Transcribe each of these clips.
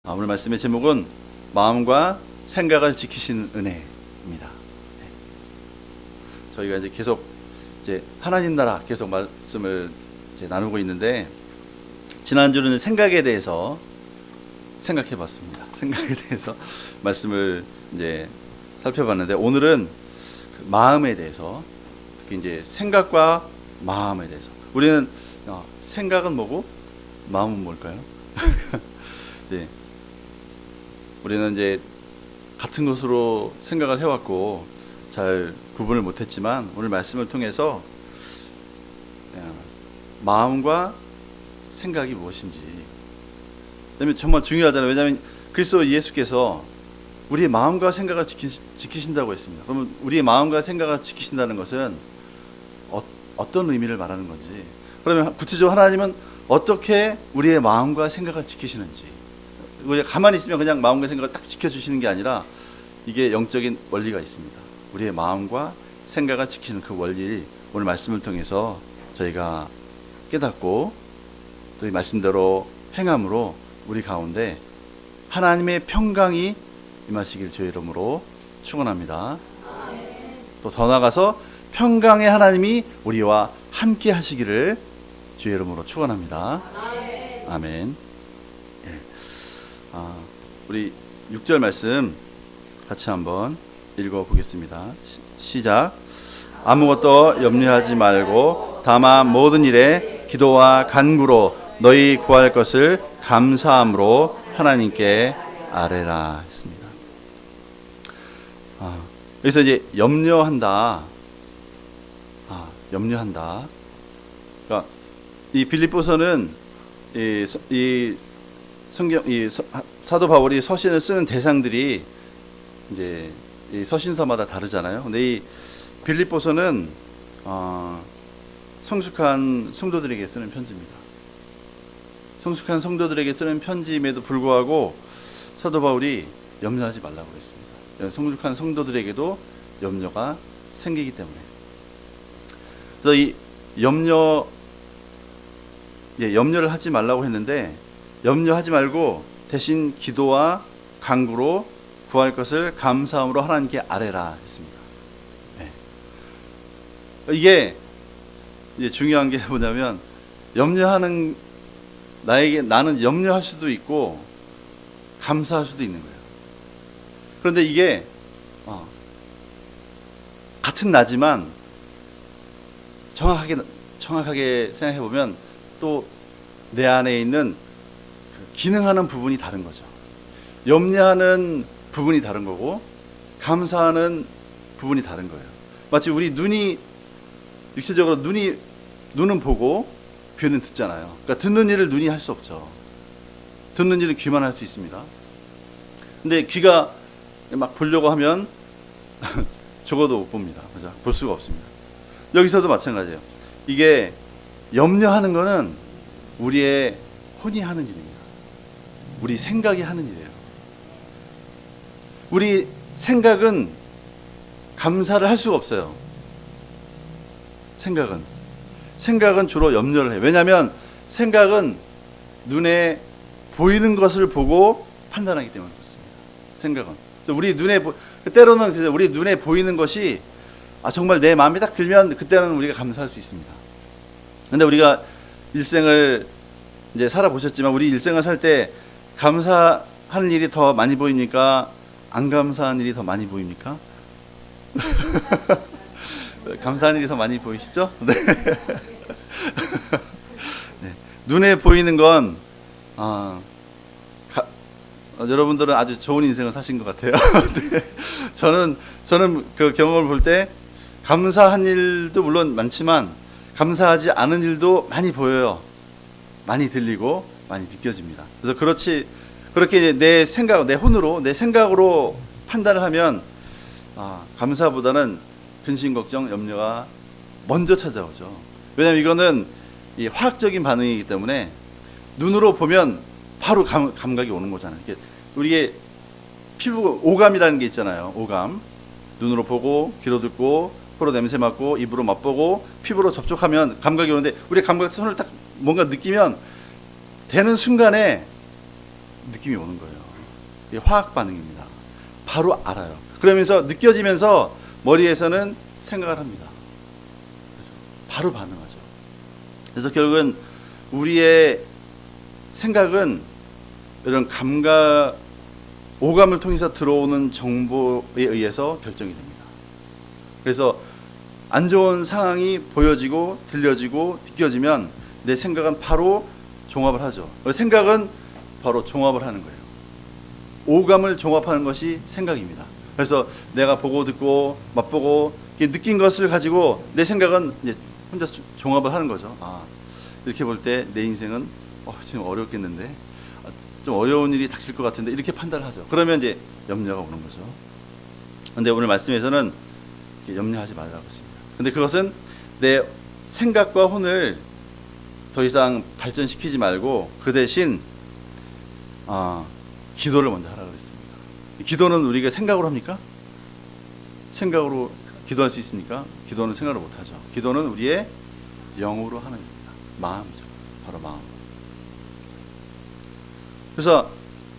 오늘 말씀의 제목은 마음과 생각을 지키시는 은혜입니다. 저희가 이제 계속 하나님 나라 계속 말씀을 나누고 있는데, 지난주는 생각에 대해서 생각해봤습니다. 생각에 대해서 말씀을 살펴봤는데, 오늘은 마음에 대해서, 특히 생각과 마음에 대해서. 우리는 생각은 뭐고 마음은 뭘까요? 우리는 같은 것으로 생각을 해왔고 잘 구분을 못했지만, 오늘 말씀을 통해서 마음과 생각이 무엇인지, 왜냐하면 정말 중요하잖아요. 왜냐하면 그리스도 예수께서 우리의 마음과 생각을 지키신다고 했습니다. 그러면 우리의 마음과 생각을 지키신다는 것은 어떤 의미를 말하는 건지, 그러면 구체적으로 하나님은 어떻게 우리의 마음과 생각을 지키시는지, 가만히 있으면 그냥 마음과 생각을 딱 지켜주시는 게 아니라 이게 영적인 원리가 있습니다. 우리의 마음과 생각을 지키는 그 원리를 오늘 말씀을 통해서 저희가 깨닫고 또 이 말씀대로 행함으로 우리 가운데 하나님의 평강이 임하시길 주의 이름으로 축원합니다. 또 더 나아가서 평강의 하나님이 우리와 함께 하시기를 주의 이름으로 축원합니다. 아멘. 우리 6절 말씀 같이 한번 읽어보겠습니다. 시작. 아무것도 염려하지 말고 다만 모든 일에 기도와 간구로 너희 구할 것을 감사함으로 하나님께 아뢰라 했습니다. 여기서 염려한다. 염려한다. 그러니까 이 빌립보서는 이 성경, 사도 바울이 서신을 쓰는 대상들이 이 서신서마다 다르잖아요. 근데 이 빌립보서는 성숙한 성도들에게 쓰는 편지입니다. 성숙한 성도들에게 쓰는 편지임에도 불구하고 사도 바울이 염려하지 말라고 했습니다. 성숙한 성도들에게도 염려가 생기기 때문에. 그래서 이 염려를 하지 말라고 했는데, 염려하지 말고 대신 기도와 간구로 구할 것을 감사함으로 하나님께 아뢰라 했습니다. 이게 중요한 게 뭐냐면, 염려하는 나는 염려할 수도 있고 감사할 수도 있는 거예요. 그런데 이게 같은 나지만 정확하게 생각해 보면 또 내 안에 있는 기능하는 부분이 다른 거죠. 염려하는 부분이 다른 거고 감사하는 부분이 다른 거예요. 마치 우리 눈이 육체적으로 눈은 보고 귀는 듣잖아요. 그러니까 듣는 일을 눈이 할 수 없죠. 듣는 일은 귀만 할 수 있습니다. 근데 귀가 막 보려고 하면 적어도 못 봅니다. 그죠? 볼 수가 없습니다. 여기서도 마찬가지예요. 이게 염려하는 거는 우리의 혼이 하는 일입니다. 우리 생각이 하는 일이에요. 우리 생각은 감사를 할 수가 없어요. 생각은 주로 염려를 해요. 왜냐하면 생각은 눈에 보이는 것을 보고 판단하기 때문에 그렇습니다. 생각은 때로는 우리 눈에 보이는 것이 정말 내 마음에 딱 들면 그때는 우리가 감사할 수 있습니다. 그런데 우리가 일생을 살아보셨지만, 우리 일생을 살 때 감사하는 일이 더 많이 보입니까? 안 감사한 일이 더 많이 보입니까? 감사한 일이 더 많이 보이시죠? 네. 네. 눈에 보이는 건 여러분들은 아주 좋은 인생을 사신 것 같아요. 네. 저는 그 경험을 볼 때 감사한 일도 물론 많지만 감사하지 않은 일도 많이 보여요. 많이 들리고 많이 느껴집니다. 그래서 그렇게 내 혼으로, 내 생각으로 판단을 하면 감사보다는 근심, 걱정, 염려가 먼저 찾아오죠. 왜냐하면 이거는 이 화학적인 반응이기 때문에 눈으로 보면 바로 감각이 오는 거잖아요. 우리의 피부 오감이라는 게 있잖아요. 오감. 눈으로 보고, 귀로 듣고, 코로 냄새 맡고, 입으로 맛보고, 피부로 접촉하면 감각이 오는데, 우리 감각 손을 딱 뭔가 느끼면 되는 순간에 느낌이 오는 거예요. 이게 화학 반응입니다. 바로 알아요. 그러면서 느껴지면서 머리에서는 생각을 합니다. 그래서 바로 반응하죠. 그래서 결국은 우리의 생각은 이런 감각, 오감을 통해서 들어오는 정보에 의해서 결정이 됩니다. 그래서 안 좋은 상황이 보여지고 들려지고 느껴지면 내 생각은 바로 종합을 하죠. 생각은 바로 종합을 하는 거예요. 오감을 종합하는 것이 생각입니다. 그래서 내가 보고 듣고 맛보고 느낀 것을 가지고 내 생각은 이제 혼자 종합을 하는 거죠. 아, 이렇게 볼 때 내 인생은 지금 어렵겠는데, 좀 어려운 일이 닥칠 것 같은데, 이렇게 판단을 하죠. 그러면 이제 염려가 오는 거죠. 그런데 오늘 말씀에서는 염려하지 말라고 했습니다. 근데 그것은 내 생각과 혼을 더 이상 발전시키지 말고 그 대신 기도를 먼저 하라고 했습니다. 기도는 우리가 생각으로 합니까? 생각으로 기도할 수 있습니까? 기도는 생각으로 못하죠. 기도는 우리의 영으로 하는 겁니다. 마음이죠. 바로 마음. 그래서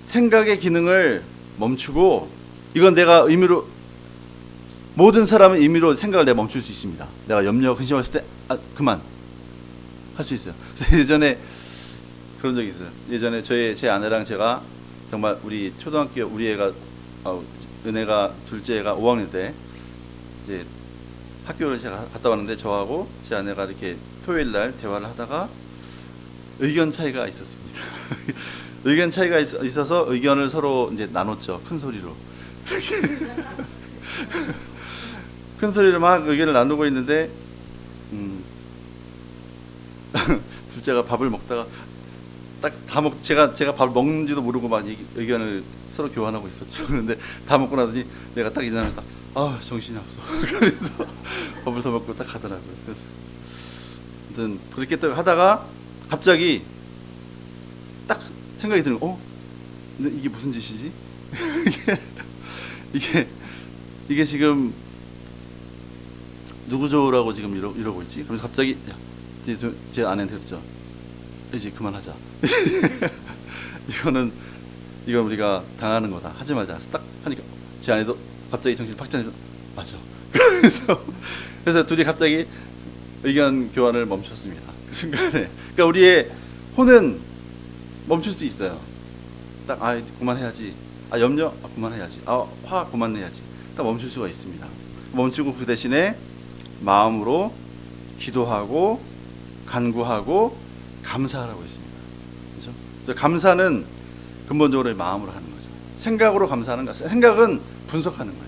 생각의 기능을 멈추고, 이건 내가 의미로, 모든 사람은 의미로 생각을 내가 멈출 수 있습니다. 내가 염려, 근심했을 때 그만 할 수 있어요. 그래서 예전에 그런 적이 있어요. 예전에 제 아내랑 제가 정말 우리 초등학교, 우리 애가 은혜가 둘째 애가 5학년 때 이제 학교를 제가 갔다 왔는데, 저하고 제 아내가 이렇게 토요일 날 대화를 하다가 의견 차이가 있었습니다. 의견 차이가 있어서 의견을 서로 이제 나눴죠. 큰 소리로. 큰 소리로 막 의견을 나누고 있는데, 둘째가 밥을 먹다가 딱 다 제가 밥을 먹는지도 모르고 막 의견을 서로 교환하고 있었죠. 그런데 다 먹고 나더니 내가 딱 일어나면서 정신이 없어. 그래서 밥을 더 먹고 딱 가더라고요. 그래서 아무튼 그렇게 또 하다가 갑자기 딱 생각이 드는 거, 근데 이게 무슨 짓이지? 이게 지금 누구 좋으라고 지금 이러고 있지? 그래서 갑자기 제 아내한테 그랬죠. 이제 그만하자. 이건 우리가 당하는 거다. 하지 말자. 딱 하니까 제 아내도 갑자기 정신을 팍 차리면서 맞아. 그래서 둘이 갑자기 의견 교환을 멈췄습니다. 그 순간에. 그러니까 우리의 혼은 멈출 수 있어요. 딱 그만해야지. 염려 그만해야지. 화 그만해야지. 딱 멈출 수가 있습니다. 멈추고 그 대신에 마음으로 기도하고 간구하고 감사하라고 했습니다. 그렇죠? 감사는 근본적으로 마음으로 하는 거죠. 생각으로 감사하는 거. 생각은 분석하는 거예요.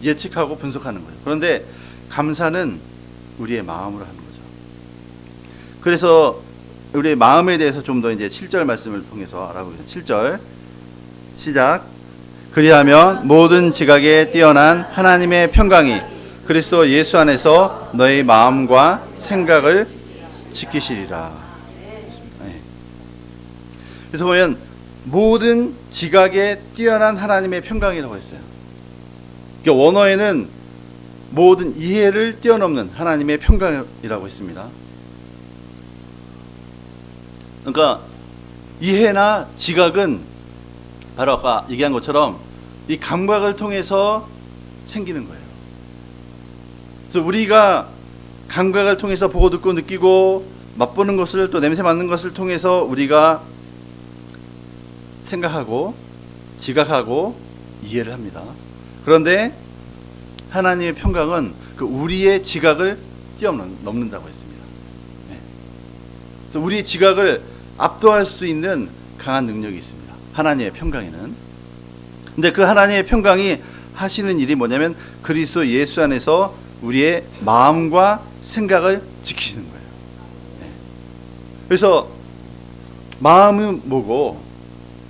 예측하고 분석하는 거예요. 그런데 감사는 우리의 마음으로 하는 거죠. 그래서 우리의 마음에 대해서 좀 더 이제 7절 말씀을 통해서 알아보겠습니다. 7절 시작. 그리하면 모든 지각에 뛰어난 하나님의 평강이 그리스도 예수 안에서 너의 마음과 생각을 지키시리라. 네. 그래서 보면 모든 지각에 뛰어난 하나님의 평강이라고 했어요. 그러니까 원어에는 모든 이해를 뛰어넘는 하나님의 평강이라고 했습니다. 그러니까 이해나 지각은 바로 아까 얘기한 것처럼 이 감각을 통해서 생기는 거예요. 그래서 우리가 감각을 통해서 보고 듣고 느끼고 맛보는 것을, 또 냄새 맡는 것을 통해서 우리가 생각하고 지각하고 이해를 합니다. 그런데 하나님의 평강은 그 우리의 지각을 뛰어넘는다고 했습니다. 네. 그래서 우리의 지각을 압도할 수 있는 강한 능력이 있습니다. 하나님의 평강에는. 근데 그 하나님의 평강이 하시는 일이 뭐냐면 그리스도 예수 안에서 우리의 마음과 생각을 지키시는 거예요. 네. 그래서 마음은 뭐고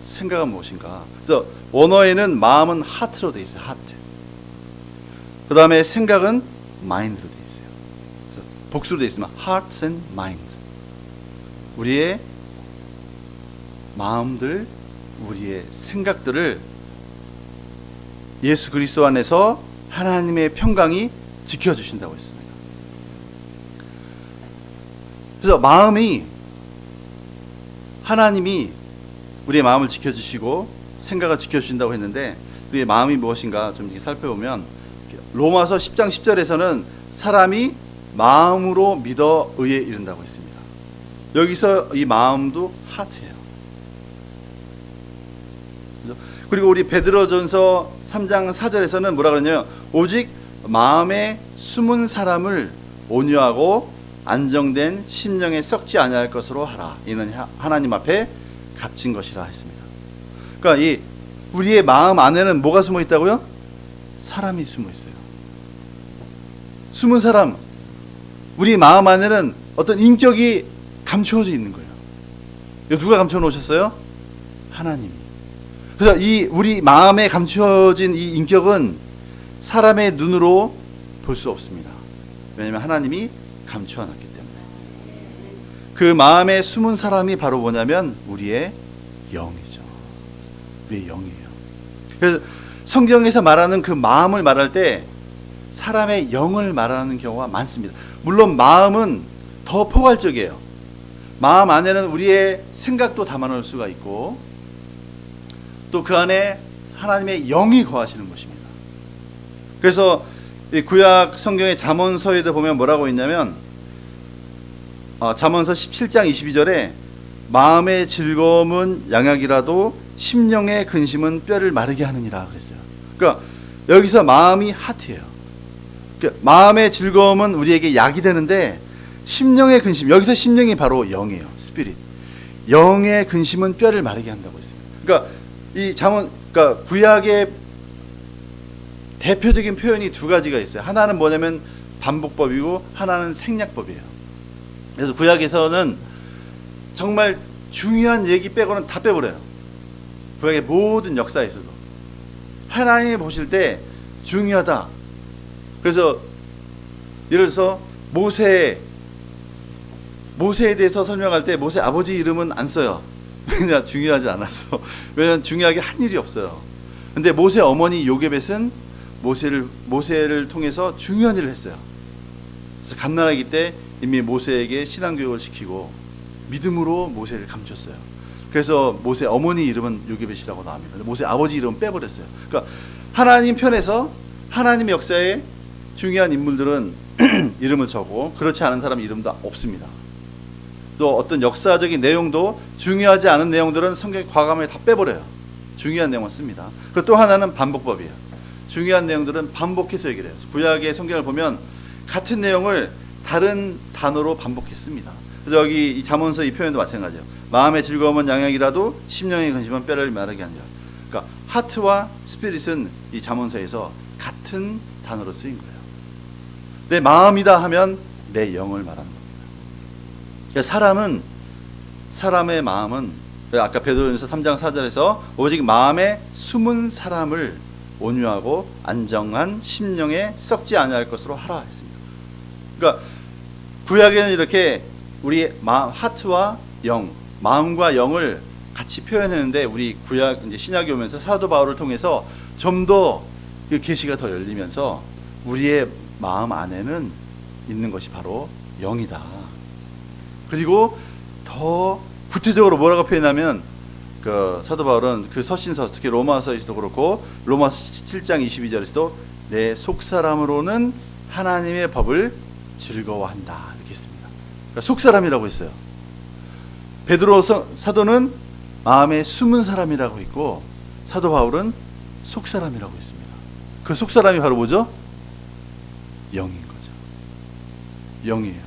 생각은 무엇인가? 그래서 원어에는 마음은 하트로 되어 있어요. 하트. 그 다음에 생각은 마인드로 되어 있어요. 복수로 되어 있으면 hearts and minds. 우리의 마음들, 우리의 생각들을 예수 그리스도 안에서 하나님의 평강이 지켜주신다고 했습니다. 그래서 마음이 하나님이 우리의 마음을 지켜주시고 생각을 지켜주신다고 했는데 우리의 마음이 무엇인가 좀 살펴보면 로마서 10장 10절에서는 사람이 마음으로 믿어 의에 이른다고 했습니다. 여기서 이 마음도 하트예요. 그리고 우리 베드로전서 3장 4절에서는 뭐라 그러냐면 오직 마음에 숨은 사람을 온유하고 안정된 심령에 썩지 아니할 것으로 하라. 이는 하나님 앞에 값진 것이라 했습니다. 그러니까 이 우리의 마음 안에는 뭐가 숨어 있다고요? 사람이 숨어 있어요. 숨은 사람, 우리 마음 안에는 어떤 인격이 감추어져 있는 거예요. 이거 누가 감춰 놓으셨어요? 하나님이. 그래서 이 우리 마음에 감추어진 이 인격은 사람의 눈으로 볼 수 없습니다. 왜냐하면 하나님이 감추어 놨기 때문에. 그 마음에 숨은 사람이 바로 뭐냐면 우리의 영이죠. 우리의 영이에요. 그래서 성경에서 말하는 그 마음을 말할 때 사람의 영을 말하는 경우가 많습니다. 물론 마음은 더 포괄적이에요. 마음 안에는 우리의 생각도 담아놓을 수가 있고 또 그 안에 하나님의 영이 거하시는 것입니다. 그래서 이 구약 성경의 잠언서에도 보면 뭐라고 있냐면 잠언서 17장 22절에 마음의 즐거움은 양약이라도 심령의 근심은 뼈를 마르게 하느니라 그랬어요. 그러니까 여기서 마음이 하트예요. 그러니까 마음의 즐거움은 우리에게 약이 되는데 심령의 근심, 여기서 심령이 바로 영이에요. 스피릿. 영의 근심은 뼈를 마르게 한다고 했어요. 그러니까 이 잠언, 그러니까 구약의 대표적인 표현이 두 가지가 있어요. 하나는 뭐냐면 반복법이고 하나는 생략법이에요. 그래서 구약에서는 정말 중요한 얘기 빼고는 다 빼버려요. 구약의 모든 역사에서도 하나님이 보실 때 중요하다. 그래서 예를 들어서 모세에 대해서 설명할 때 모세 아버지 이름은 안 써요. 왜냐? 중요하지 않아서. 왜냐면 중요하게 한 일이 없어요. 근데 모세 어머니 요게벳은 모세를 통해서 중요한 일을 했어요. 그래서 갓난아기 때 이미 모세에게 신앙교육을 시키고 믿음으로 모세를 감췄어요. 그래서 모세 어머니 이름은 요게벳이라고 나옵니다. 모세 아버지 이름은 빼버렸어요. 그러니까 하나님 편에서 하나님 역사에 중요한 인물들은 이름을 적고 그렇지 않은 사람 이름도 없습니다. 또 어떤 역사적인 내용도 중요하지 않은 내용들은 성경 과감하게 다 빼버려요. 중요한 내용만 씁니다. 그리고 또 하나는 반복법이에요. 중요한 내용들은 반복해서 얘기를 해요. 구약의 성경을 보면 같은 내용을 다른 단어로 반복했습니다. 그래서 여기 이 잠언서 이 표현도 마찬가지예요. 마음의 즐거움은 양약이라도 심령의 근심은 뼈를 마르게 하니라. 그러니까 하트와 스피릿은 이 잠언서에서 같은 단어로 쓰인 거예요. 내 마음이다 하면 내 영을 말하는 겁니다. 그러니까 사람의 마음은 아까 베드로전서 3장 4절에서 오직 마음에 숨은 사람을 온유하고 안정한 심령에 썩지 아니할 것으로 하라 했습니다. 그러니까 구약에는 이렇게 우리 하트와 영, 마음과 영을 같이 표현했는데 우리 구약 이제 신약이 오면서 사도 바울을 통해서 좀 더 그 계시가 더 열리면서 우리의 마음 안에는 있는 것이 바로 영이다. 그리고 더 구체적으로 뭐라고 표현하면 그 사도 바울은 그 서신서 특히 로마서에서도 그렇고 로마서 7장 22절에서도 내 속사람으로는 하나님의 법을 즐거워한다 이렇게 했습니다. 그러니까 속사람이라고 했어요. 베드로 사도는 마음에 숨은 사람이라고 했고 사도 바울은 속사람이라고 했습니다. 그 속사람이 바로 뭐죠? 영인 거죠. 영이에요.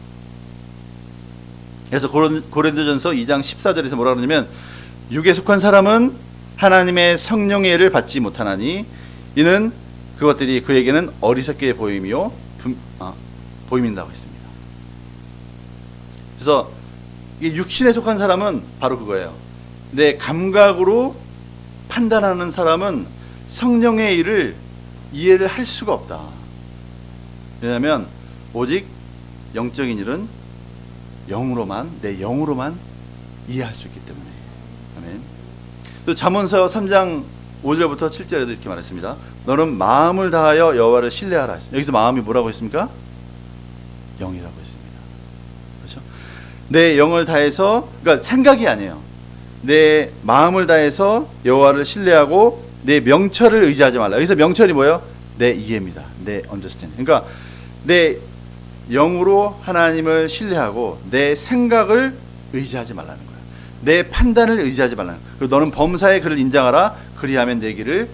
그래서 고린도전서 2장 14절에서 뭐라 그러냐면 육에 속한 사람은 하나님의 성령의 애를 받지 못하나니 이는 그것들이 그에게는 어리석게 보임이요 보임인다고 했습니다. 그래서 이 육신에 속한 사람은 바로 그거예요. 내 감각으로 판단하는 사람은 성령의 일을 이해를 할 수가 없다. 왜냐하면 오직 영적인 일은 내 영으로만 이해할 수 있기 때문에. 아멘. 또 잠언서 3장 5절부터 7절에도 이렇게 말했습니다. 너는 마음을 다하여 여호와를 신뢰하라 했습니다. 여기서 마음이 뭐라고 했습니까? 영이라고 했습니다. 그렇죠? 내 영을 다해서, 그러니까 생각이 아니에요. 내 마음을 다해서 여호와를 신뢰하고 내 명철을 의지하지 말라. 여기서 명철이 뭐예요? 내 이해입니다. 내 understanding. 그러니까 내 영으로 하나님을 신뢰하고 내 생각을 의지하지 말라는 거야. 내 판단을 의지하지 말라는 거야. 그리고 너는 범사에 그를 인정하라. 그리하면 내 길을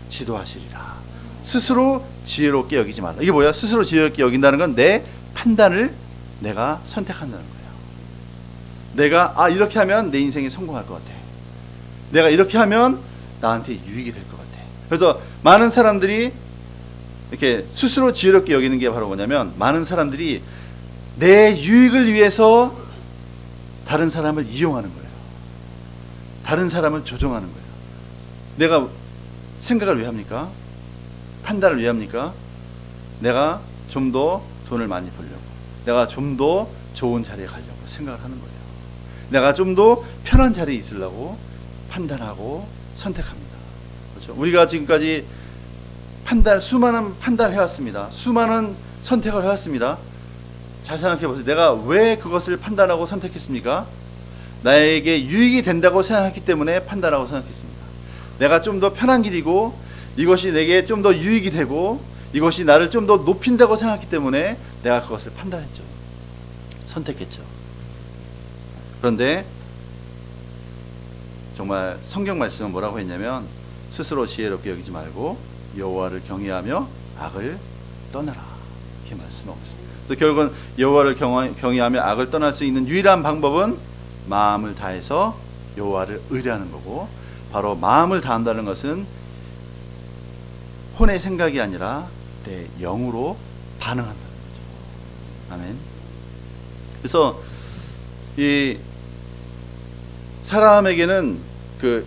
지도하시리라. 스스로 지혜롭게 여기지 말라. 이게 뭐야? 스스로 지혜롭게 여긴다는 건 내 판단을 내가 선택한다는 거예요. 내가 이렇게 하면 내 인생에 성공할 것 같아. 내가 이렇게 하면 나한테 유익이 될 것 같아. 그래서 많은 사람들이 이렇게 스스로 지혜롭게 여기는 게 바로 뭐냐면, 많은 사람들이 내 유익을 위해서 다른 사람을 이용하는 거예요. 다른 사람을 조종하는 거예요. 내가 생각을 왜 합니까? 판단을 왜 합니까? 내가 좀 더 돈을 많이 벌려고, 내가 좀 더 좋은 자리에 가려고 생각을 하는 거예요. 내가 좀 더 편한 자리에 있으려고 판단하고 선택합니다. 그렇죠? 우리가 지금까지 수많은 판단을 해왔습니다. 수많은 선택을 해왔습니다. 잘 생각해 보세요. 내가 왜 그것을 판단하고 선택했습니까? 나에게 유익이 된다고 생각했기 때문에 판단하고 선택했습니다. 내가 좀 더 편한 길이고, 이것이 내게 좀 더 유익이 되고, 이것이 나를 좀 더 높인다고 생각했기 때문에 내가 그것을 판단했죠. 선택했죠. 그런데 정말 성경 말씀은 뭐라고 했냐면, 스스로 지혜롭게 여기지 말고 여호와를 경외하며 악을 떠나라, 이렇게 말씀하고 있습니다. 또 결국은 여호와를 경외하며 악을 떠날 수 있는 유일한 방법은 마음을 다해서 여호와를 의뢰하는 거고, 바로 마음을 다한다는 것은 혼의 생각이 아니라 내 영으로 반응한다는 거죠. 아멘. 그래서 이 사람에게는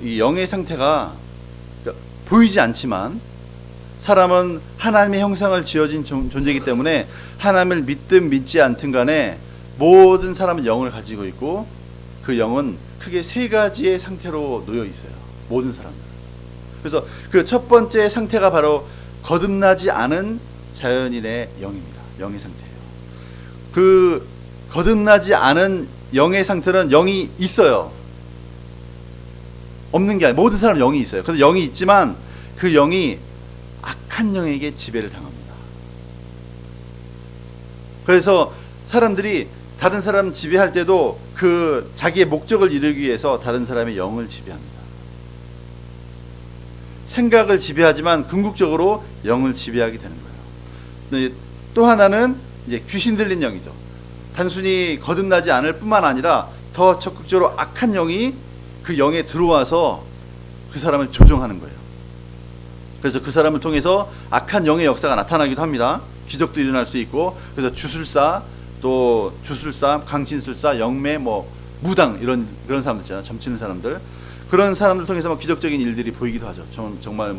이 영의 상태가 보이지 않지만, 사람은 하나님의 형상을 지어진 존재이기 때문에 하나님을 믿든 믿지 않든 간에 모든 사람은 영을 가지고 있고, 그 영은 크게 세 가지의 상태로 놓여 있어요. 모든 사람들. 그래서 그 첫 번째 상태가 바로 거듭나지 않은 자연인의 영입니다. 영의 상태예요. 그 거듭나지 않은 영의 상태는 영이 있어요. 없는 게 아니라 모든 사람은 영이 있어요. 그래서 영이 있지만 그 영이 악한 영에게 지배를 당합니다. 그래서 사람들이 다른 사람 지배할 때도 그 자기의 목적을 이루기 위해서 다른 사람의 영을 지배합니다. 생각을 지배하지만 궁극적으로 영을 지배하게 되는 거예요. 또 하나는 이제 귀신 들린 영이죠. 단순히 거듭나지 않을 뿐만 아니라 더 적극적으로 악한 영이 그 영에 들어와서 그 사람을 조종하는 거예요. 그래서 그 사람을 통해서 악한 영의 역사가 나타나기도 합니다. 기적도 일어날 수 있고, 그래서 주술사, 또 주술사, 강신술사, 영매, 무당 그런 사람들 있잖아요. 점치는 사람들. 그런 사람들 통해서 기적적인 일들이 보이기도 하죠. 정말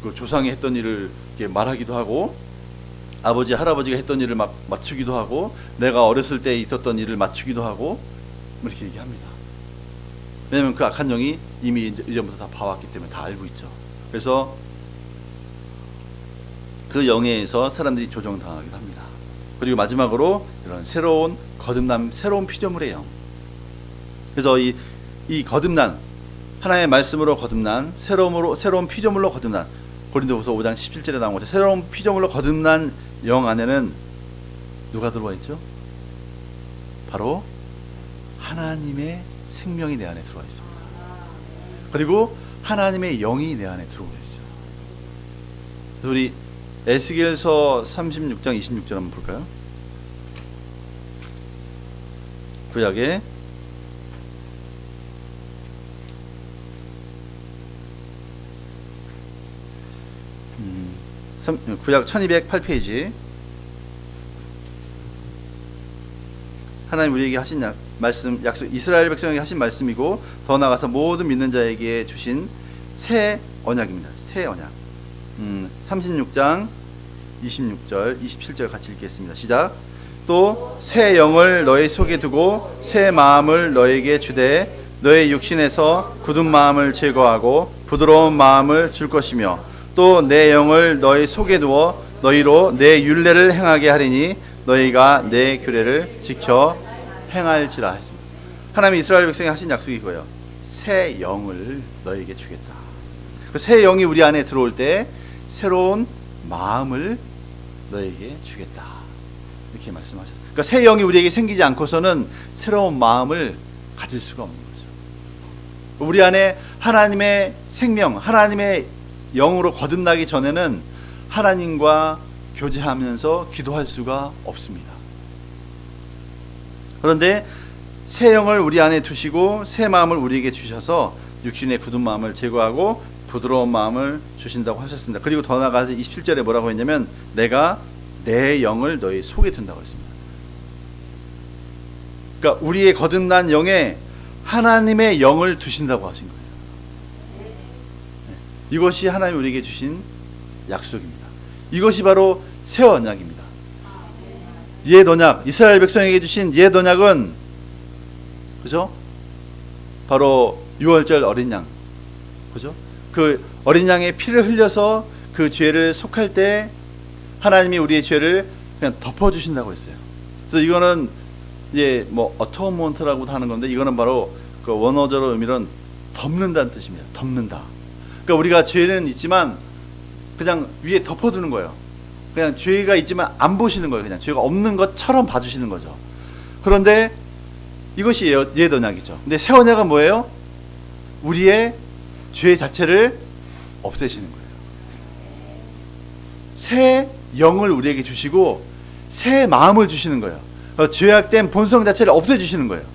그 조상이 했던 일을 이렇게 말하기도 하고, 아버지, 할아버지가 했던 일을 막 맞추기도 하고, 내가 어렸을 때 있었던 일을 맞추기도 하고, 이렇게 얘기합니다. 왜냐하면 그 악한 영이 이미 이전부터 다 봐왔기 때문에 다 알고 있죠. 그래서 그 영에 의해서 사람들이 조종당하기도 합니다. 그리고 마지막으로 이런 새로운 거듭남, 새로운 피조물의 영. 그래서 이 거듭난, 하나님의 말씀으로 거듭난, 새로운 피조물로 거듭난, 고린도후서 5장 17절에 나온 거죠. 새로운 피조물로 거듭난 영 안에는 누가 들어와 있죠? 바로 하나님의 생명이 내 안에 들어와 있습니다. 그리고 하나님의 영이 내 안에 들어와 있어요. 그래서 우리 에스겔서 36장 26절 한번 볼까요? 구약에 구약 1208페이지, 하나님 우리에게 하신 말씀, 약속, 이스라엘 백성에게 하신 말씀이고, 더 나아가서 모든 믿는 자에게 주신 새 언약입니다. 새 언약. 36장 26절 27절 같이 읽겠습니다. 시작. 또 새 영을 너희 속에 두고 새 마음을 너에게 주되 너의 육신에서 굳은 마음을 제거하고 부드러운 마음을 줄 것이며, 또 내 영을 너희 속에 두어 너희로 내 율례를 행하게 하리니 너희가 내 규례를 지켜 행할지라 했습니다. 하나님이 이스라엘 백성에 하신 약속이 이거예요. 새 영을 너에게 주겠다. 그 새 영이 우리 안에 들어올 때 새로운 마음을 너에게 주겠다. 이렇게 말씀하셨어요. 그러니까 새 영이 우리에게 생기지 않고서는 새로운 마음을 가질 수가 없는 거죠. 우리 안에 하나님의 생명, 하나님의 영으로 거듭나기 전에는 하나님과 교제하면서 기도할 수가 없습니다. 그런데 새 영을 우리 안에 두시고 새 마음을 우리에게 주셔서 육신의 굳은 마음을 제거하고 부드러운 마음을 주신다고 하셨습니다. 그리고 더 나아가서 27절에 뭐라고 했냐면 내가 내 영을 너희 속에 둔다고 했습니다. 그러니까 우리의 거듭난 영에 하나님의 영을 두신다고 하신 거예요. 이것이 하나님이 우리에게 주신 약속입니다. 이것이 바로 새 언약입니다. 옛 언약, 이스라엘 백성에게 주신 옛 언약은 그죠? 바로 유월절 어린 양, 그죠? 그 어린 양의 피를 흘려서 그 죄를 속할 때 하나님이 우리의 죄를 그냥 덮어주신다고 했어요. 그래서 이거는 이제 뭐 어토먼트라고도 하는 건데 이거는 바로 그 원어적으로 의미로는 덮는다는 뜻입니다. 덮는다. 그러니까 우리가 죄는 있지만 그냥 위에 덮어두는 거예요. 그냥 죄가 있지만 안 보시는 거예요. 그냥 죄가 없는 것처럼 봐주시는 거죠. 그런데 이것이 옛 언약이죠. 근데 새 언약은 뭐예요? 우리의 죄 자체를 없애시는 거예요. 새 영을 우리에게 주시고 새 마음을 주시는 거예요. 죄악된 본성 자체를 없애주시는 거예요.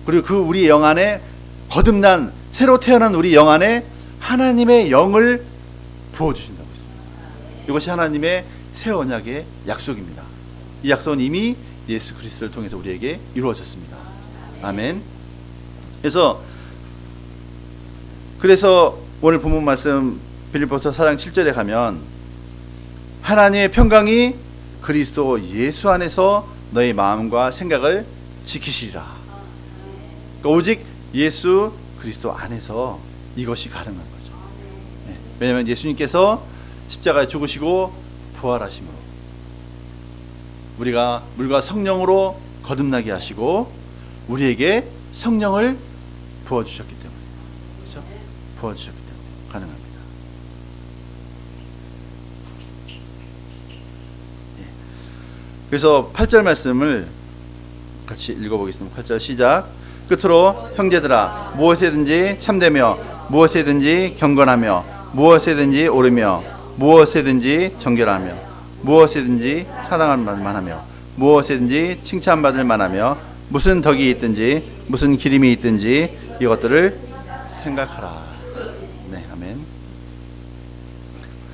그리고 그 우리 영 안에 거듭난 새로 태어난 우리 영 안에 하나님의 영을 부어주신다고 했습니다. 이것이 하나님의 새 언약의 약속입니다. 이 약속은 이미 예수 그리스도를 통해서 우리에게 이루어졌습니다. 아멘. 그래서 오늘 본문 말씀 빌립보서 4장 7절에 가면 하나님의 평강이 그리스도 예수 안에서 너의 마음과 생각을 지키시리라. 그러니까 오직 예수 그리스도 안에서 이것이 가능한 거죠. 네. 왜냐하면 예수님께서 십자가에 죽으시고 부활하심으로 우리가 물과 성령으로 거듭나게 하시고 우리에게 성령을 부어주셨기 때문에, 그렇죠? 부어주셨기 때문에 가능합니다. 네. 그래서 8절 말씀을 같이 읽어보겠습니다. 8절 시작. 끝으로 형제들아 무엇이든지 참되며 무엇이든지 경건하며 무엇이든지 옳으며 무엇이든지 정결하며 무엇이든지 사랑할 만하며 무엇이든지 칭찬받을 만하며 무슨 덕이 있든지 무슨 기림이 있든지 이것들을 생각하라. 네, 아멘.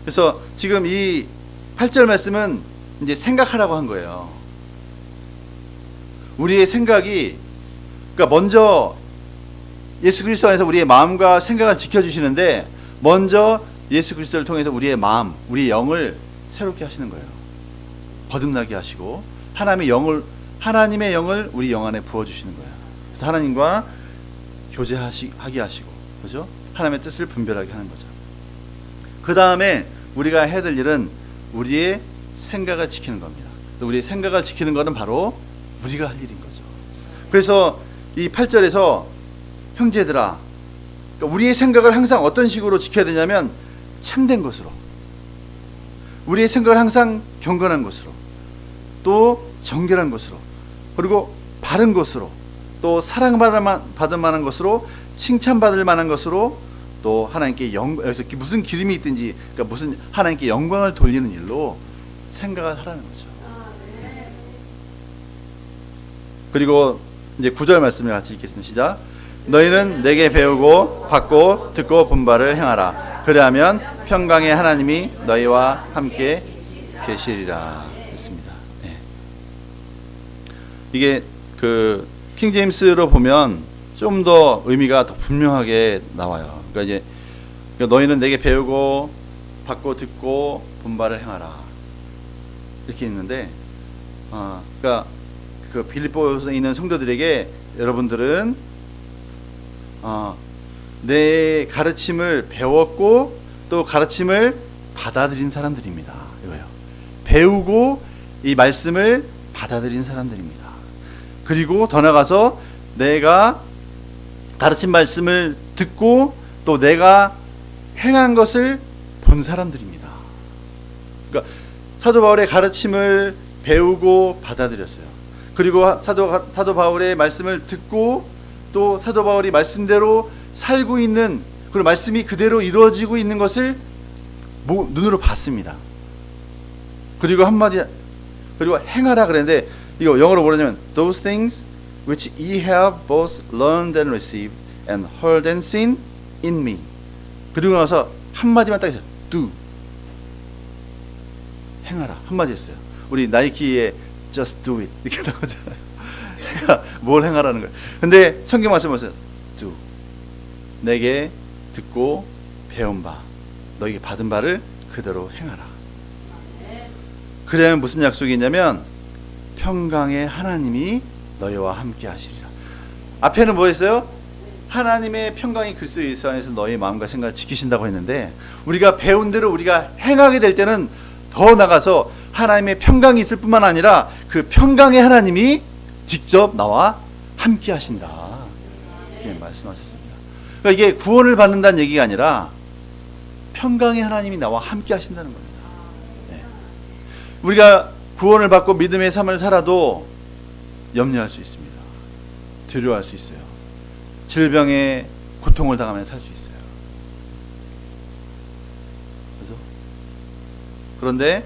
그래서 지금 이 8절 말씀은 이제 생각하라고 한 거예요. 우리의 생각이 그러니까 먼저 예수 그리스도 안에서 우리의 마음과 생각을 지켜주시는데 먼저 예수 그리스도를 통해서 우리의 마음, 우리의 영을 새롭게 하시는 거예요. 거듭나게 하시고 하나님의 영을 우리 영 안에 부어주시는 거예요. 그래서 하나님과 교제하게 하시고, 그죠? 하나님의 뜻을 분별하게 하는 거죠. 그 다음에 우리가 해야 될 일은 우리의 생각을 지키는 겁니다. 우리의 생각을 지키는 것은 바로 우리가 할 일인 거죠. 그래서 이 8절에서 형제들아, 그러니까 우리의 생각을 항상 어떤 식으로 지켜야 되냐면 참된 것으로, 우리의 생각을 항상 경건한 것으로, 또 정결한 것으로, 그리고 바른 것으로, 또 사랑받을 만한 것으로, 칭찬받을 만한 것으로, 또 하나님께 여기서 무슨 기름이 있든지, 그러니까 무슨 하나님께 영광을 돌리는 일로 생각을 하라는 거죠. 그리고 이제 9절 말씀을 같이 읽겠습니다. 시작. 너희는 내게 배우고 받고 듣고 본바를 행하라. 그리하면 평강의 하나님이 너희와 함께 계시리라. 했습니다. 네. 이게 그 킹제임스로 보면 좀 더 의미가 더 분명하게 나와요. 그러니까 이제 너희는 내게 배우고 받고 듣고 본바를 행하라. 이렇게 있는데, 그러니까 그 빌립보에 있는 성도들에게 여러분들은 내 가르침을 배웠고 또 가르침을 받아들인 사람들입니다. 이거예요. 배우고 이 말씀을 받아들인 사람들입니다. 그리고 더 나아가서 내가 가르친 말씀을 듣고 또 내가 행한 것을 본 사람들입니다. 그러니까 사도 바울의 가르침을 배우고 받아들였어요. 그리고 사도 바울의 말씀을 듣고 또 사도 바울이 말씀대로 살고 있는, 그리고 말씀이 그대로 이루어지고 있는 것을 눈으로 봤습니다. 그리고 그리고 행하라 그랬는데, 이거 영어로 뭐냐면 those things which ye have both learned and received and heard and seen in me. 그리고 나서 한마디만 딱 했어요. do. 행하라. 한마디 했어요. 우리 나이키의 just do it 이렇게 나오잖아요. 뭘 행하라는 거예요. 근데 성경 말씀 보세요. do. 내게 듣고 배운 바, 너에게 받은 바를 그대로 행하라. 그래야면 무슨 약속이 있냐면 평강의 하나님이 너희와 함께 하시리라. 앞에는 뭐 했어요? 하나님의 평강이 그리스도 예수 안에서 너희 마음과 생각을 지키신다고 했는데, 우리가 배운 대로 우리가 행하게 될 때는 더 나가서 하나님의 평강이 있을 뿐만 아니라 그 평강의 하나님이 직접 나와 함께 하신다, 이렇게 말씀하셨습니다. 그러니까 이게 구원을 받는다는 얘기가 아니라 평강의 하나님이 나와 함께 하신다는 겁니다. 네. 우리가 구원을 받고 믿음의 삶을 살아도 염려할 수 있습니다. 두려워할 수 있어요. 질병의 고통을 당하며 살 수 있어요. 그렇죠? 그런데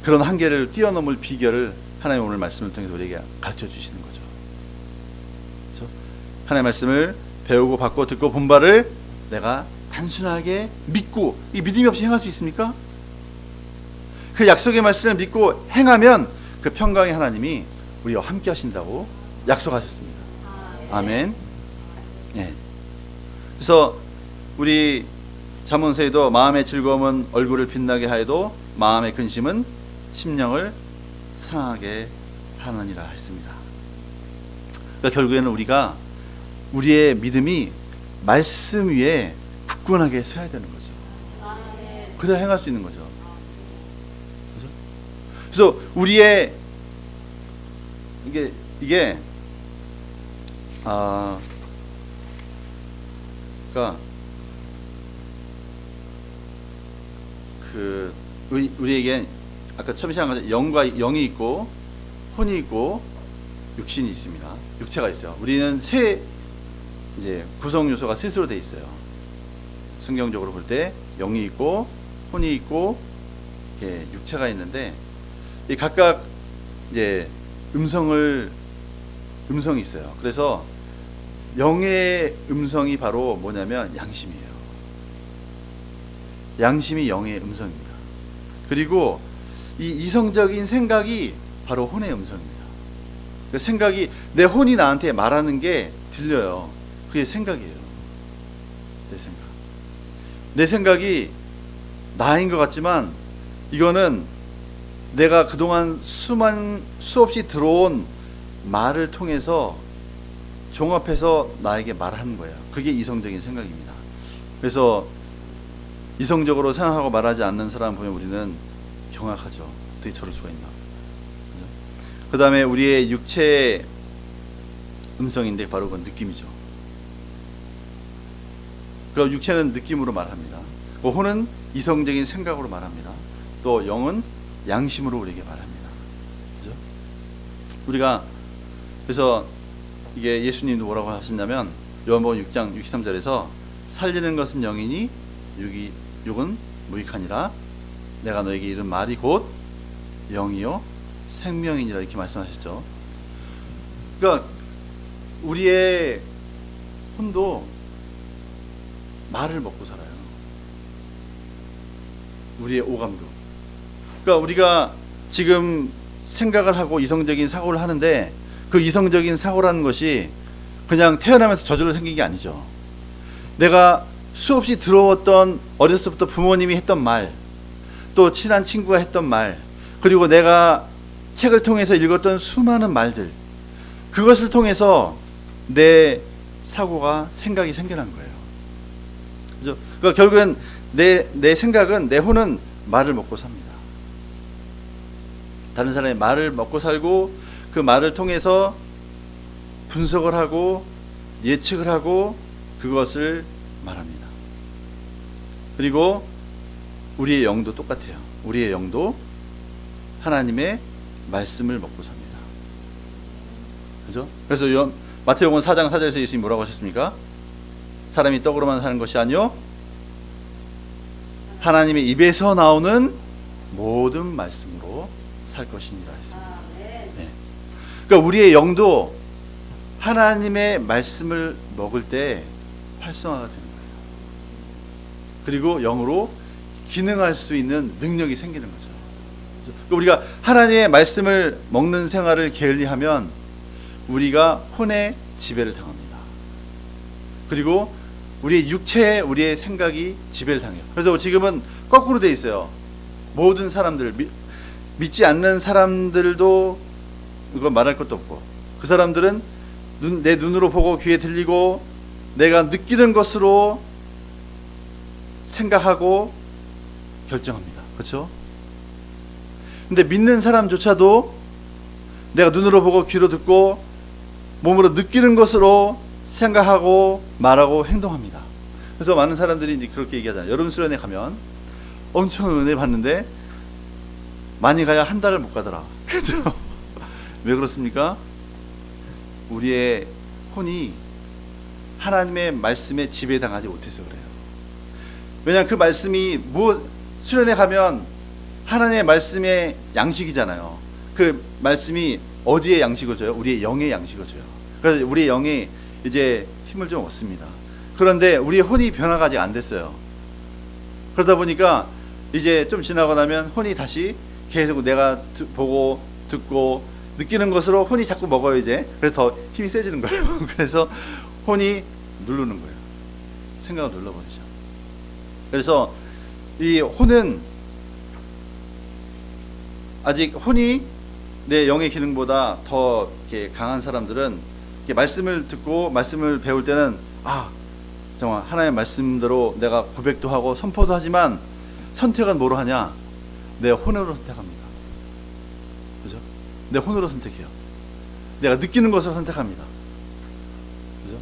그런 한계를 뛰어넘을 비결을 하나님 오늘 말씀을 통해서 우리에게 가르쳐 주시는 거죠. 그렇죠? 하나님의 말씀을 배우고 받고 듣고 본 바를 내가 단순하게 믿고, 이 믿음이 없이 행할 수 있습니까? 그 약속의 말씀을 믿고 행하면 그 평강의 하나님이 우리와 함께 하신다고 약속하셨습니다. 아멘. 네. 그래서 우리 잠언서에도 마음의 즐거움은 얼굴을 빛나게 하여도 마음의 근심은 심령을 상하게 하느니라 했습니다. 그러니까 결국에는 우리가 우리의 믿음이 말씀 위에 굳건하게 서야 되는 거죠. 그래야 행할 수 있는 거죠. 그래서 우리의 이게 그러니까 우리에게 아까 처음 시작한 것처럼 영이 있고 혼이 있고 육신이 있습니다. 육체가 있어요. 우리는 이제 구성 요소가 셋으로 돼 있어요. 성경적으로 볼 때 영이 있고 혼이 있고 육체가 있는데, 이 각각 이제 음성이 있어요. 그래서 영의 음성이 바로 뭐냐면 양심이에요. 양심이 영의 음성입니다. 그리고 이 이성적인 생각이 바로 혼의 음성입니다. 그 생각이, 내 혼이 나한테 말하는 게 들려요. 그게 생각이에요. 내 생각이 나인 것 같지만 이거는 내가 그동안 수없이 들어온 말을 통해서 종합해서 나에게 말하는 거예요. 그게 이성적인 생각입니다. 그래서 이성적으로 생각하고 말하지 않는 사람 보면 우리는 경악하죠. 어떻게 저럴 수가 있나. 그 다음에 우리의 육체의 음성인데 바로 그건 느낌이죠. 그 육체는 느낌으로 말합니다. 혼은 이성적인 생각으로 말합니다. 또 영은 양심으로 우리에게 말합니다. 그죠? 우리가 그래서 이게 예수님도 뭐라고 하셨냐면 요한복음 6장 63절에서 살리는 것은 영이니 육은 무익하니라. 내가 너에게 이른 말이 곧 영이요 생명이니라 이렇게 말씀하셨죠. 그러니까 우리의 혼도 말을 먹고 살아요. 우리의 오감도. 그러니까 우리가 지금 생각을 하고 이성적인 사고를 하는데, 그 이성적인 사고라는 것이 그냥 태어나면서 저절로 생긴 게 아니죠. 내가 수없이 들어왔던, 어렸을 때부터 부모님이 했던 말, 또 친한 친구가 했던 말, 그리고 내가 책을 통해서 읽었던 수많은 말들, 그것을 통해서 내 사고가, 생각이 생겨난 거예요. 그죠? 그러니까 결국엔 내 생각은, 내 혼은 말을 먹고 삽니다. 다른 사람의 말을 먹고 살고, 그 말을 통해서 분석을 하고 예측을 하고 그것을 말합니다. 그리고 우리의 영도 똑같아요. 우리의 영도 하나님의 말씀을 먹고 삽니다. 그죠? 그래서 마태복음 4장 4절에서 예수님이 뭐라고 하셨습니까? 사람이 떡으로만 사는 것이 아니요 하나님의 입에서 나오는 모든 말씀으로 살 것이니라 했습니다. 네. 그러니까 우리의 영도 하나님의 말씀을 먹을 때 활성화가 되는 거예요. 그리고 영으로 기능할 수 있는 능력이 생기는 거죠. 그러니까 우리가 하나님의 말씀을 먹는 생활을 게을리하면 우리가 혼의 지배를 당합니다. 그리고 우리의 육체에 우리의 생각이 지배를 당해요. 그래서 지금은 거꾸로 돼 있어요. 모든 사람들, 믿지 않는 사람들도 이건 말할 것도 없고, 그 사람들은 내 눈으로 보고 귀에 들리고 내가 느끼는 것으로 생각하고 결정합니다. 그렇죠? 근데 믿는 사람조차도 내가 눈으로 보고 귀로 듣고 몸으로 느끼는 것으로 생각하고 말하고 행동합니다. 그래서 많은 사람들이 이제 그렇게 얘기하잖아요. 여름 수련회 가면 엄청 은혜 받는데 많이 가야 한 달을 못 가더라. 그죠? 왜 그렇습니까? 우리의 혼이 하나님의 말씀에 지배당하지 못해서 그래요. 왜냐하면 그 말씀이 수련회 가면 하나님의 말씀의 양식이잖아요. 그 말씀이 어디에 양식을 줘요? 우리의 영의 양식을 줘요. 그래서 우리의 영이 이제 힘을 좀 얻습니다. 그런데 우리의 혼이 변화가 아직 안 됐어요. 그러다 보니까 이제 좀 지나고 나면 혼이 다시 계속 내가 보고 듣고 느끼는 것으로 혼이 자꾸 먹어요 이제. 그래서 더 힘이 세지는 거예요. 그래서 혼이 누르는 거예요. 생각을 눌러버리죠. 그래서 이 혼은 아직 혼이 내 영의 기능보다 더 이렇게 강한 사람들은 이렇게 말씀을 듣고 말씀을 배울 때는 정말 하나님의 말씀대로 내가 고백도 하고 선포도 하지만 선택은 뭐로 하냐? 내 혼으로 선택합니다. 그죠? 내 혼으로 선택해요. 내가 느끼는 것을 선택합니다. 그죠?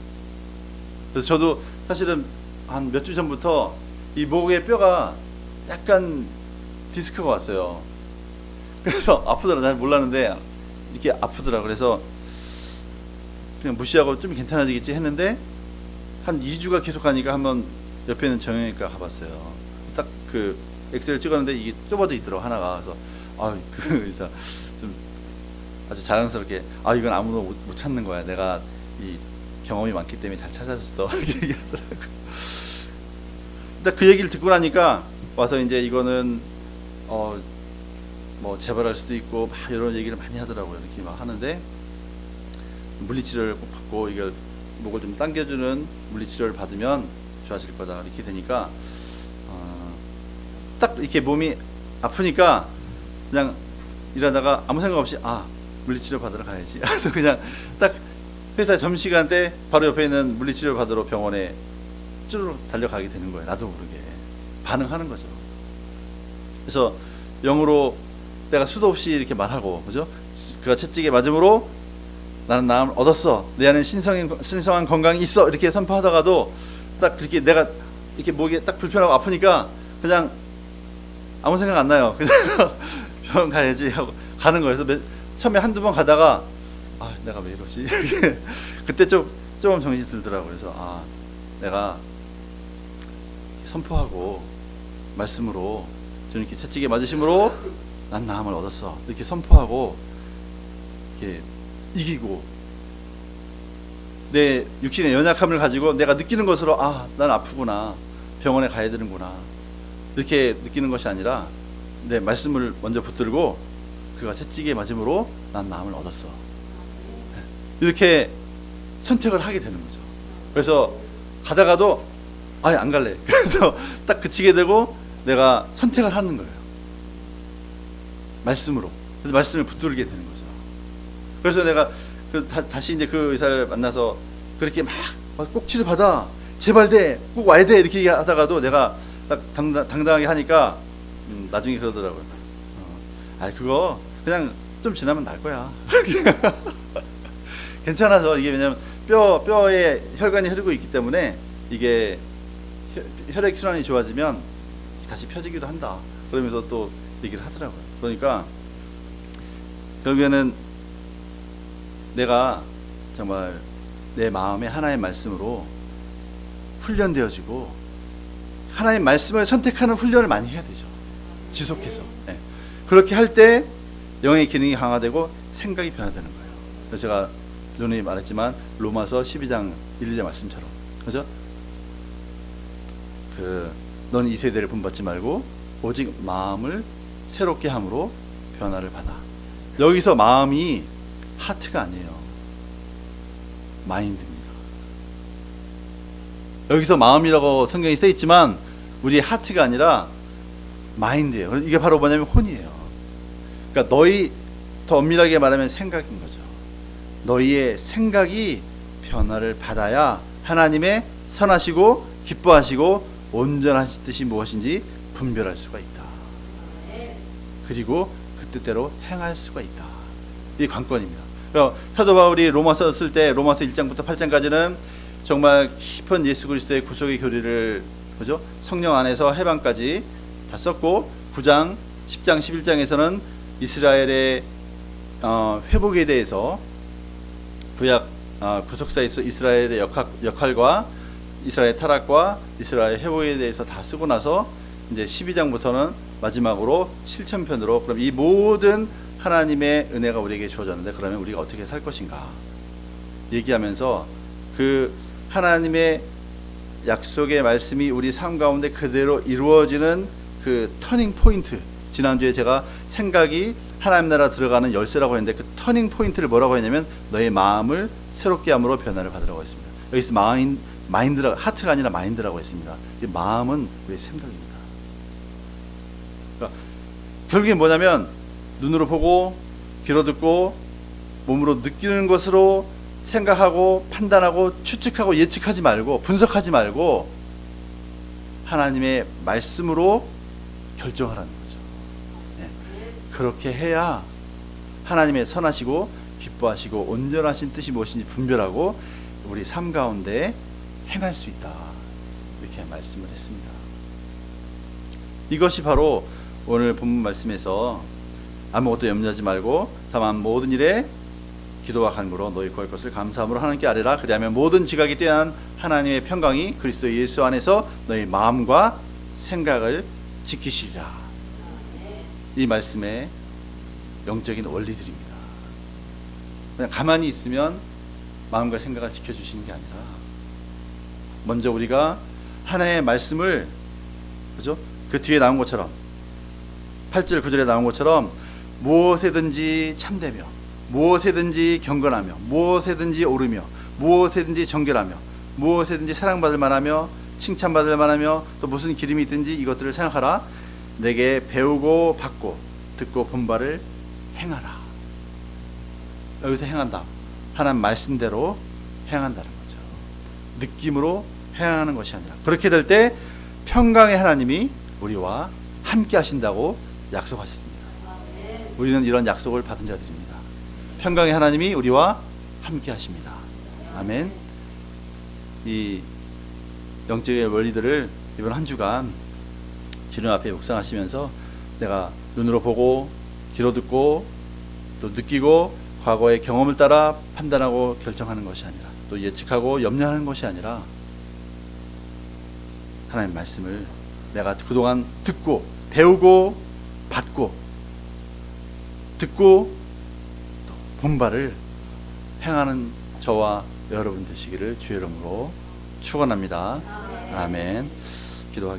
그래서 저도 사실은 한 몇 주 전부터 이 목의 뼈가 약간 디스크가 왔어요. 그래서 아프더라. 잘 몰랐는데 이렇게 아프더라. 그래서 그냥 무시하고 좀 괜찮아지겠지 했는데 한 2주가 계속 가니까 한번 옆에 있는 정형외과 가봤어요. 딱 그 엑스레이 찍었는데 이게 좁아져 있더라고 하나가. 그래서 그 의사 좀 아주 자랑스럽게 이건 아무도 못 찾는 거야. 내가 이 경험이 많기 때문에 잘 찾아줬어. 이렇게 얘기하더라고. 근데 그 얘기를 듣고 나니까 와서 이제 이거는 뭐 재발할 수도 있고 막 이런 얘기를 많이 하더라고요. 이렇게 막 하는데 물리치료를 꼭 받고 이걸 목을 좀 당겨주는 물리치료를 받으면 좋아질 거다 이렇게 되니까 딱 이렇게 몸이 아프니까 그냥 일하다가 아무 생각 없이 물리치료 받으러 가야지. 그래서 그냥 딱 회사 점심시간 때 바로 옆에 있는 물리치료 받으러 병원에 쭈르륵 달려가게 되는 거예요. 나도 모르게 반응하는 거죠. 그래서 영으로 내가 수도 없이 이렇게 말하고, 그죠? 그가 채찍에 맞음으로 나는 나음을 얻었어. 내 안에 신성한 건강이 있어. 이렇게 선포하다가도 딱 그렇게 내가 이렇게 목이 딱 불편하고 아프니까 그냥 아무 생각 안 나요. 그냥 병원 가야지 하고 가는 거예요. 그래서 처음에 한두 번 가다가 내가 왜 이러지? 그때 좀 정신이 들더라고요. 그래서 내가 선포하고 말씀으로 저는 이렇게 채찍에 맞으심으로 난 나음을 얻었어. 이렇게 선포하고 이렇게 이기고 내 육신의 연약함을 가지고 내가 느끼는 것으로 난 아프구나. 병원에 가야 되는구나. 이렇게 느끼는 것이 아니라 내 말씀을 먼저 붙들고 그가 채찍에 맞음으로 난 나음을 얻었어. 이렇게 선택을 하게 되는 거죠. 그래서 가다가도 안 갈래. 그래서 딱 그치게 되고 내가 선택을 하는 거예요. 말씀으로. 그래서 말씀을 붙들게 되는 거죠. 그래서 내가 다시 이제 그 의사를 만나서 그렇게 막 꼭 치료받아. 제발 돼. 꼭 와야 돼. 이렇게 하다가도 내가 딱 당당하게 하니까 나중에 그러더라고요. 그거 그냥 좀 지나면 날 거야. 괜찮아서 이게 왜냐면 뼈에 혈관이 흐르고 있기 때문에 이게 혈액 순환이 좋아지면 다시 펴지기도 한다. 그러면서 또 얘기를 하더라고요. 그러니까 결국에는 내가 정말 내 마음에 하나의 말씀으로 훈련되어지고 하나의 말씀을 선택하는 훈련을 많이 해야 되죠. 지속해서. 네. 그렇게 할 때 영의 기능이 강화되고 생각이 변화되는 거예요. 그래서 제가 누누이 말했지만 로마서 12장 1, 2절 말씀처럼, 그죠? 넌 이 세대를 본받지 말고 오직 마음을 새롭게 함으로 변화를 받아. 여기서 마음이 하트가 아니에요. 마인드입니다. 여기서 마음이라고 성경이 써 있지만 우리의 하트가 아니라 마인드예요. 이게 바로 뭐냐면 혼이에요. 그러니까 너희, 더 엄밀하게 말하면 생각인 거죠. 너희의 생각이 변화를 받아야 하나님의 선하시고 기뻐하시고 온전하신 뜻이 무엇인지 분별할 수가 있다. 그리고 그 뜻대로 행할 수가 있다. 이 관건입니다. 그러니까 사도 바울이 로마서 쓸 때 로마서 1장부터 8장까지는 정말 깊은 예수 그리스도의 구속의 교리를, 그죠? 성령 안에서 해방까지 다 썼고, 9장, 10장, 11장에서는 이스라엘의 회복에 대해서 구약 구속사에서 이스라엘의 역할과 이스라엘 타락과 이스라엘 회복에 대해서 다 쓰고 나서 이제 12장부터는 마지막으로 실천편으로, 그럼 이 모든 하나님의 은혜가 우리에게 주어졌는데 그러면 우리가 어떻게 살 것인가 얘기하면서 그 하나님의 약속의 말씀이 우리 삶 가운데 그대로 이루어지는 그 터닝 포인트, 지난주에 제가 생각이 하나님 나라 들어가는 열쇠라고 했는데 그 터닝 포인트를 뭐라고 했냐면 너의 마음을 새롭게 함으로 변화를 받으라고 했습니다. 여기서 마인드라, 하트가 아니라 마인드라고 했습니다. 이 마음은 우리의 생각입니다. 그러니까 결국엔 뭐냐면 눈으로 보고 귀로 듣고 몸으로 느끼는 것으로 생각하고 판단하고 추측하고 예측하지 말고 분석하지 말고 하나님의 말씀으로 결정하라는 거죠. 네. 그렇게 해야 하나님의 선하시고 기뻐하시고 온전하신 뜻이 무엇인지 분별하고 우리 삶 가운데 행할 수 있다. 이렇게 말씀을 했습니다. 이것이 바로 오늘 본문 말씀에서 아무것도 염려하지 말고 다만 모든 일에 기도와 간구로 너희 구할 것을 감사함으로 하나님께 아뢰라. 그리하면 모든 지각이 뛰어난 하나님의 평강이 그리스도 예수 안에서 너희 마음과 생각을 지키시리라. 이 말씀의 영적인 원리들입니다. 그냥 가만히 있으면 마음과 생각을 지켜주시는 게 아니라 먼저 우리가 하나의 말씀을, 그죠? 그 뒤에 나온 것처럼 8절 9절에 나온 것처럼 무엇에든지 참되며 무엇에든지 경건하며 무엇에든지 오르며 무엇에든지 정결하며 무엇에든지 사랑받을 만하며 칭찬받을 만하며 또 무슨 기름이 있든지 이것들을 생각하라. 내게 배우고 받고 듣고 본 바를 행하라. 여기서 행한다, 하나님 말씀대로 행한다는 거죠. 느낌으로 행하는 것이 아니라. 그렇게 될 때 평강의 하나님이 우리와 함께 하신다고 약속하셨습니다. 우리는 이런 약속을 받은 자들입니다. 평강의 하나님이 우리와 함께 하십니다. 아멘. 이 영적의 원리들을 이번 한 주간 주님 앞에 묵상하시면서 내가 눈으로 보고 귀로 듣고 또 느끼고 과거의 경험을 따라 판단하고 결정하는 것이 아니라 또 예측하고 염려하는 것이 아니라 하나님의 말씀을 내가 그동안 듣고 배우고 받고 듣고 또 본 바를 행하는 저와 여러분 되시기를 주의 이름으로 축원합니다. 아멘. 기도하겠습니다.